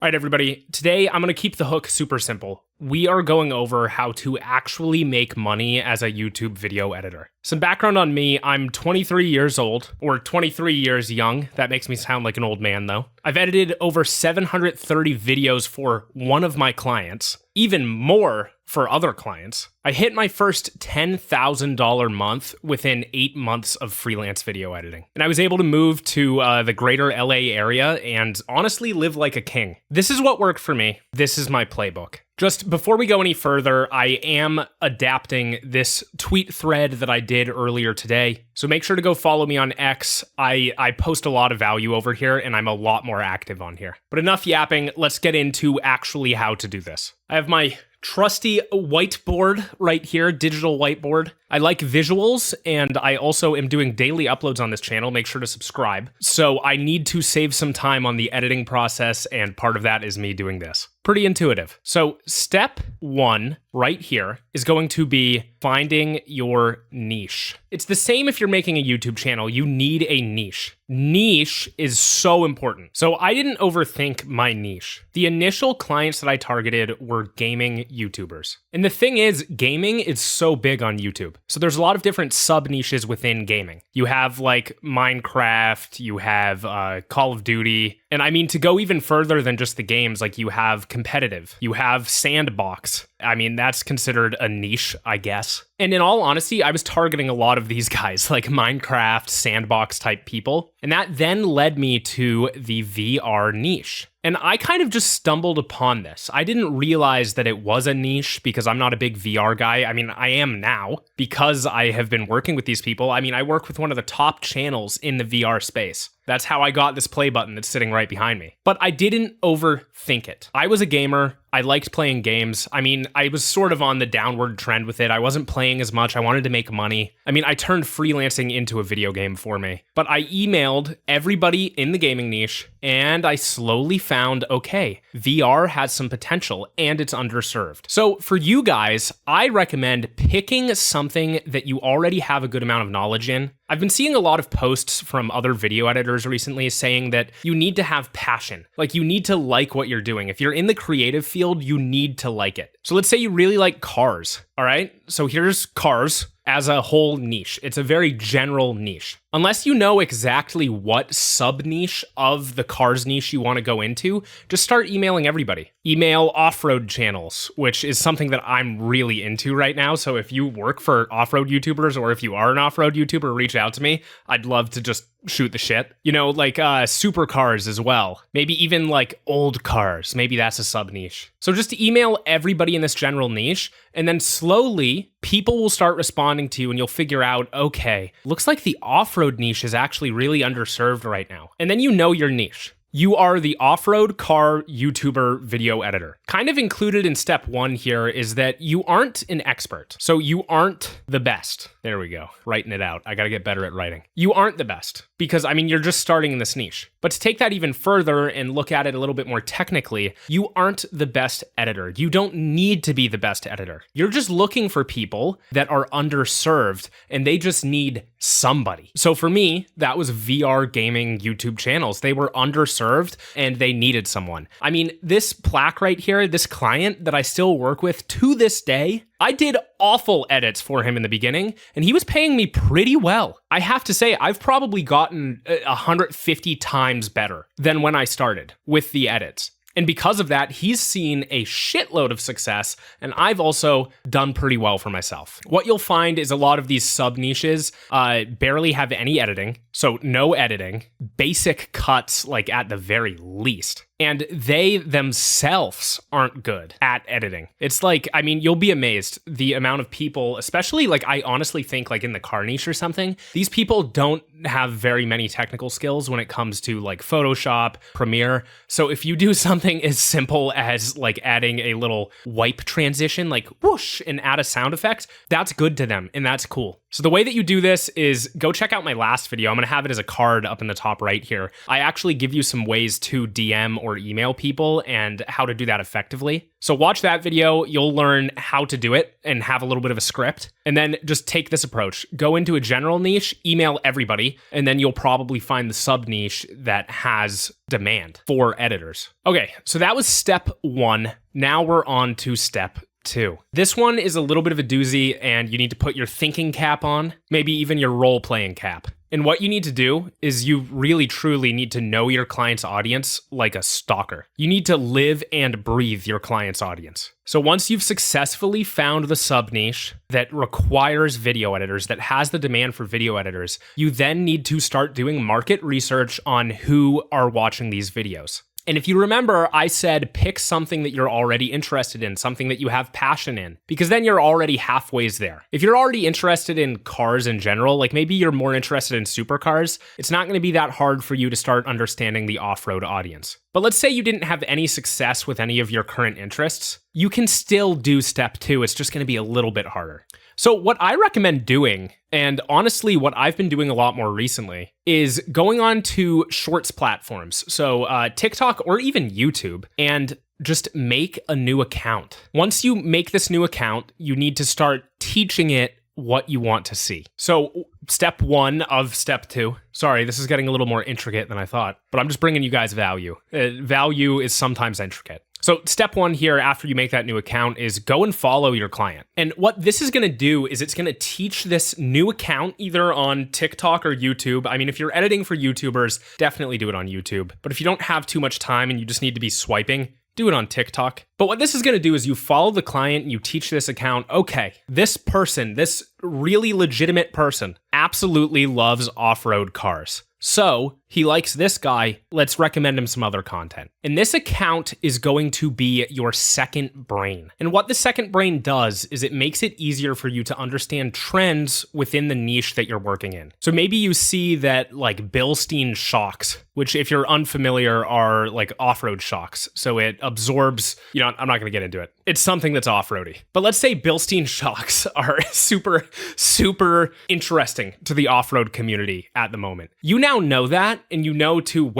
All right, everybody. Today, I'm going to keep the hook super simple. We are going over how to actually make money as a YouTube video editor. Some background on me, I'm 23 years old, or 23 years young. That makes me sound like an old man, though. I've edited over 730 videos for one of my clients, even more for other clients. I hit my first $10,000 month within 8 months of freelance video editing. And I was able to move to the greater LA area and honestly live like a king. This is what worked for me. This is my playbook. Just before we go any further, I am adapting this tweet thread that I did earlier today. So make sure to go follow me on X. I post a lot of value over here and I'm a lot more active on here. But enough yapping, let's get into actually how to do this. I have my trusty whiteboard right here, digital whiteboard. I like visuals, and I also am doing daily uploads on this channel. Make sure to subscribe. So I need to save some time on the editing process, and part of that is me doing this. Pretty intuitive. So step one right here is going to be finding your niche. It's the same if you're making a YouTube channel. You need a niche. Niche is so important. So I didn't overthink my niche. The initial clients that I targeted were gaming YouTubers. And the thing is, gaming is so big on YouTube. So there's a lot of different sub niches within gaming. You have like Minecraft, you have Call of Duty. And I mean, to go even further than just the games, like you have competitive, you have sandbox. I mean, that's considered a niche, I guess. And in all honesty, I was targeting a lot of these guys, like Minecraft, sandbox type people. And that then led me to the VR niche. And I kind of just stumbled upon this. I didn't realize that it was a niche because I'm not a big VR guy. I mean, I am now because I have been working with these people. I mean, I work with one of the top channels in the VR space. That's how I got this play button that's sitting right behind me. But I didn't overthink it. I was a gamer. I liked playing games. I mean, I was sort of on the downward trend with it. I wasn't playing as much. I wanted to make money. I mean, I turned freelancing into a video game for me. But I emailed everybody in the gaming niche and I slowly found, okay, VR has some potential and it's underserved. So for you guys, I recommend picking something that you already have a good amount of knowledge in. I've been seeing a lot of posts from other video editors recently saying that you need to have passion. Like you need to like what you're doing. If you're in the creative field, you need to like it. So let's say you really like cars, all right? So here's cars as a whole niche. It's a very general niche. Unless you know exactly what sub-niche of the cars niche you want to go into, just start emailing everybody. Email off-road channels, which is something that I'm really into right now. So if you work for off-road YouTubers or if you are an off-road YouTuber, reach out to me. I'd love to just shoot the shit. You know, like supercars as well. Maybe even like old cars. Maybe that's a sub-niche. So just email everybody in this general niche, and then slowly people will start responding to you and you'll figure out, okay, looks like the off-road niche is actually really underserved right now. And then you know your niche. You are the off-road car YouTuber video editor. Kind of included in step one here is that you aren't an expert. So you aren't the best. There we go. Writing it out. I got to get better at writing. You aren't the best because, I mean, you're just starting in this niche. But to take that even further and look at it a little bit more technically, you aren't the best editor. You don't need to be the best editor. You're just looking for people that are underserved and they just need somebody. So for me, that was VR gaming YouTube channels. They were underserved and they needed someone. I mean, this plaque right here, this client that I still work with to this day, I did awful edits for him in the beginning, and he was paying me pretty well. I have to say, I've probably gotten 150 times better than when I started with the edits. And because of that, he's seen a shitload of success, and I've also done pretty well for myself. What you'll find is a lot of these sub-niches barely have any editing, so no editing, basic cuts like at the very least. And they themselves aren't good at editing. It's like, I mean, you'll be amazed the amount of people, especially like I honestly think like in the car niche or something, these people don't have very many technical skills when it comes to like Photoshop, Premiere. So if you do something as simple as like adding a little wipe transition, like whoosh, and add a sound effect, that's good to them and that's cool. So the way that you do this is go check out my last video. I'm going to have it as a card up in the top right here. I actually give you some ways to DM or email people and how to do that effectively. So watch that video. You'll learn how to do it and have a little bit of a script. And then just take this approach. Go into a general niche, email everybody, and then you'll probably find the sub niche that has demand for editors. Okay, so that was step 1. Now we're on to step 2. This one is a little bit of a doozy, and you need to put your thinking cap on, maybe even your role-playing cap. And what you need to do is you really truly need to know your client's audience like a stalker. You need to live and breathe your client's audience. So once you've successfully found the sub niche that requires video editors, that has the demand for video editors, you then need to start doing market research on who are watching these videos. And if you remember, I said pick something that you're already interested in, something that you have passion in, because then you're already halfway there. If you're already interested in cars in general, like maybe you're more interested in supercars, it's not going to be that hard for you to start understanding the off-road audience. But let's say you didn't have any success with any of your current interests. You can still do step 2. It's just going to be a little bit harder. So what I recommend doing, and honestly what I've been doing a lot more recently, is going on to shorts platforms, so TikTok or even YouTube, and just make a new account. Once you make this new account, you need to start teaching it what you want to see. So step 1 of step 2. Sorry, this is getting a little more intricate than I thought, but I'm just bringing you guys value. Value is sometimes intricate. So step 1 here after you make that new account is go and follow your client. And what this is going to do is it's going to teach this new account either on TikTok or YouTube. I mean, if you're editing for YouTubers, definitely do it on YouTube. But if you don't have too much time and you just need to be swiping, do it on TikTok. But what this is going to do is you follow the client and you teach this account, okay, this person, this really legitimate person absolutely loves off-road cars. So he likes this guy, let's recommend him some other content. And this account is going to be your second brain. And what the second brain does is it makes it easier for you to understand trends within the niche that you're working in. So maybe you see that like Bilstein shocks, which if you're unfamiliar are like off-road shocks. So it absorbs, I'm not gonna get into it. It's something that's off-roady. But let's say Bilstein shocks are super, super interesting to the off-road community at the moment. You now know that, and you know to,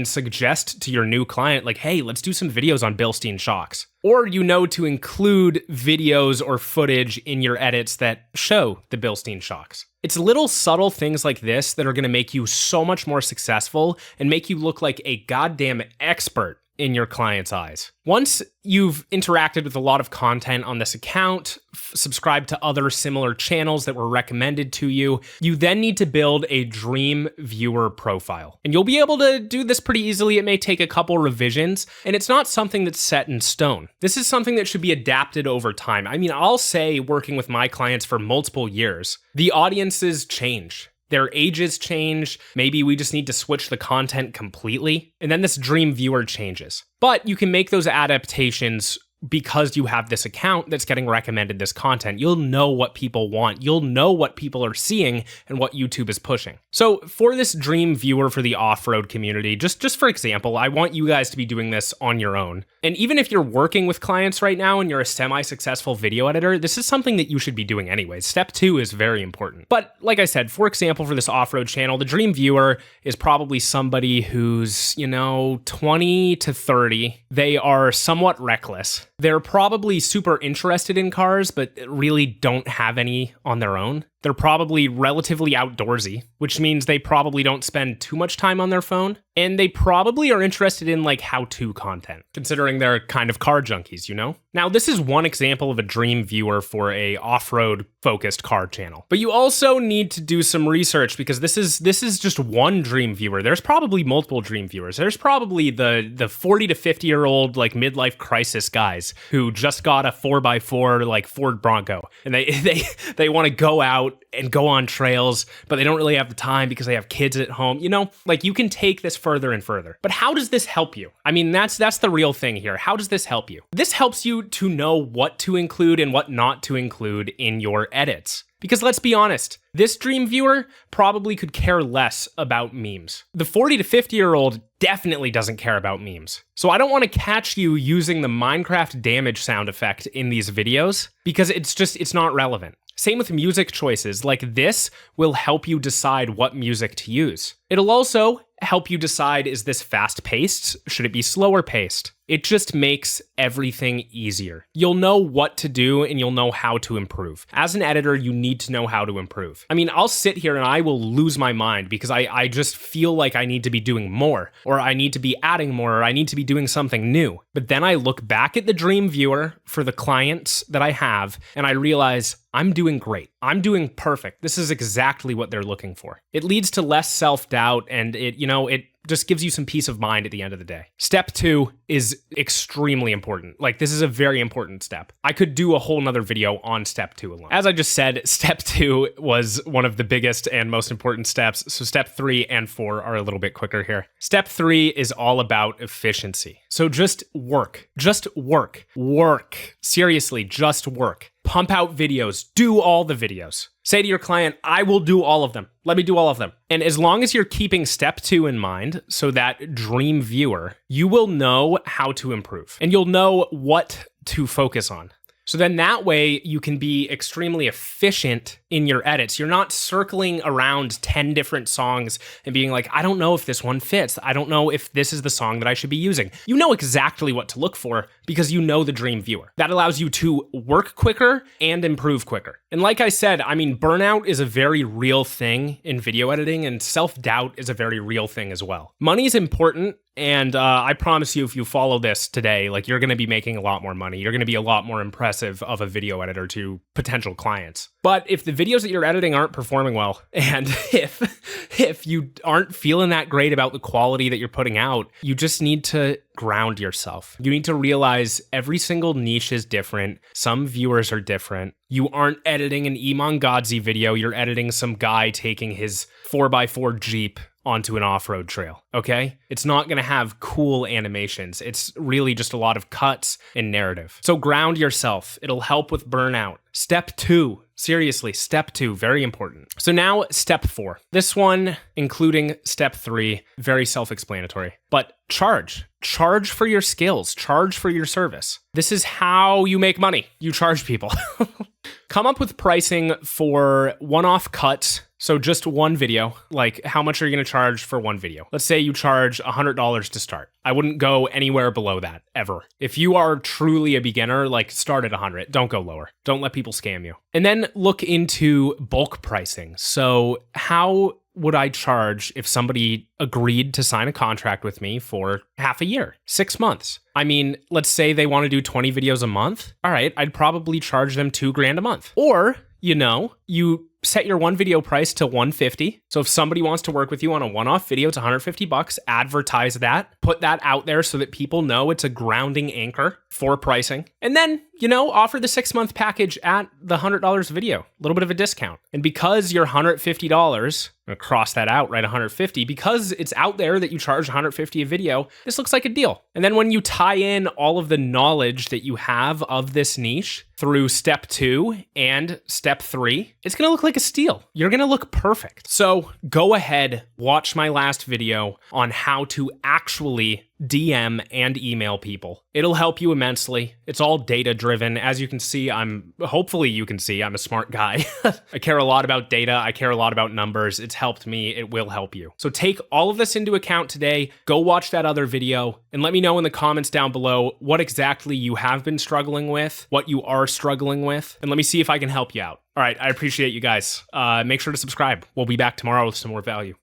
suggest to your new client, like, hey, let's do some videos on Bilstein shocks. Or you know to include videos or footage in your edits that show the Bilstein shocks. It's little subtle things like this that are going to make you so much more successful and make you look like a goddamn expert in your client's eyes. Once you've interacted with a lot of content on this account, subscribed to other similar channels that were recommended to you, you then need to build a dream viewer profile. And you'll be able to do this pretty easily. It may take a couple revisions, and it's not something that's set in stone. This is something that should be adapted over time. I mean, I'll say working with my clients for multiple years, the audiences change. Their ages change. Maybe we just need to switch the content completely. And then this dream viewer changes. But you can make those adaptations because you have this account that's getting recommended this content. You'll know what people want. You'll know what people are seeing and what YouTube is pushing. So for this dream viewer for the off-road community, just for example, I want you guys to be doing this on your own. And even if you're working with clients right now and you're a semi-successful video editor, this is something that you should be doing anyways. Step 2 is very important. But like I said, for example, for this off-road channel, the dream viewer is probably somebody who's, 20 to 30. They are somewhat reckless. They're probably super interested in cars, but really don't have any on their own. They're probably relatively outdoorsy, which means they probably don't spend too much time on their phone. And they probably are interested in like how-to content, considering they're kind of car junkies, Now, this is one example of a dream viewer for a off-road focused car channel. But you also need to do some research because this is just one dream viewer. There's probably multiple dream viewers. There's probably the 40 to 50-year-old like midlife crisis guys who just got a 4x4 like Ford Bronco. And they want to go out and go on trails, but they don't really have the time because they have kids at home. You can take this further and further. But how does this help you? I mean, that's the real thing here. How does this help you? This helps you to know what to include and what not to include in your edits. Because let's be honest, this dream viewer probably could care less about memes. The 40 to 50-year-old definitely doesn't care about memes. So I don't want to catch you using the Minecraft damage sound effect in these videos because it's not relevant. Same with music choices. Like this will help you decide what music to use. It'll also help you decide, is this fast paced? Should it be slower paced? It just makes everything easier. You'll know what to do and you'll know how to improve. As an editor, you need to know how to improve. I mean, I'll sit here and I will lose my mind because I just feel like I need to be doing more, or I need to be adding more, or I need to be doing something new. But then I look back at the dream viewer for the clients that I have and I realize I'm doing great. I'm doing perfect. This is exactly what they're looking for. It leads to less self-doubt and it just gives you some peace of mind at the end of the day. Step 2 is extremely important. Like, this is a very important step. I could do a whole nother video on step 2 alone. As I just said, step 2 was one of the biggest and most important steps. So step 3 and 4 are a little bit quicker here. Step 3 is all about efficiency. So just work. Seriously, just work. Pump out videos. Do all the videos. Say to your client, I will do all of them. Let me do all of them. And as long as you're keeping step 2 in mind, so that dream viewer, you will know how to improve and you'll know what to focus on. So then that way you can be extremely efficient in your edits. You're not circling around 10 different songs and being like, I don't know if this one fits. I don't know if this is the song that I should be using. You know exactly what to look for because you know the dream viewer. That allows you to work quicker and improve quicker. And like I said, I mean, burnout is a very real thing in video editing and self-doubt is a very real thing as well. Money is important. And I promise you, if you follow this today, like you're going to be making a lot more money. You're going to be a lot more impressive of a video editor to potential clients. But if the videos that you're editing aren't performing well, and if you aren't feeling that great about the quality that you're putting out, you just need to ground yourself. You need to realize every single niche is different. Some viewers are different. You aren't editing an Iman Gadzhi video. You're editing some guy taking his 4x4 Jeep onto an off-road trail, okay? It's not gonna have cool animations. It's really just a lot of cuts and narrative. So ground yourself. It'll help with burnout. Step 2, seriously, step 2, very important. So now step 4. This one, including step 3, very self-explanatory, but charge. Charge for your skills, charge for your service. This is how you make money. You charge people. Come up with pricing for one-off cuts. So just one video, like how much are you going to charge for one video? Let's say you charge $100 to start. I wouldn't go anywhere below that, ever. If you are truly a beginner, like start at 100. Don't go lower. Don't let people scam you. And then look into bulk pricing. So how would I charge if somebody agreed to sign a contract with me for half a year, 6 months? I mean, let's say they want to do 20 videos a month. All right, I'd probably charge them $2,000 a month. Or, you set your one video price to $150. So if somebody wants to work with you on a one-off video, it's $150. Advertise that, put that out there so that people know it's a grounding anchor for pricing. And then, offer the 6-month package at the $100 video, a little bit of a discount. And because you're $150, I'm gonna cross that out, right? $150, because it's out there that you charge $150 a video, this looks like a deal. And then when you tie in all of the knowledge that you have of this niche through step 2 and step 3, it's gonna look like a steal. You're gonna look perfect. So go ahead, watch my last video on how to actually DM and email people. It'll help you immensely. It's all data driven. As you can see, hopefully you can see, I'm a smart guy. I care a lot about data. I care a lot about numbers. It's helped me. It will help you. So take all of this into account today. Go watch that other video and let me know in the comments down below what exactly you have been struggling with, what you are struggling with, and let me see if I can help you out. All right, I appreciate you guys. Make sure to subscribe. We'll be back tomorrow with some more value.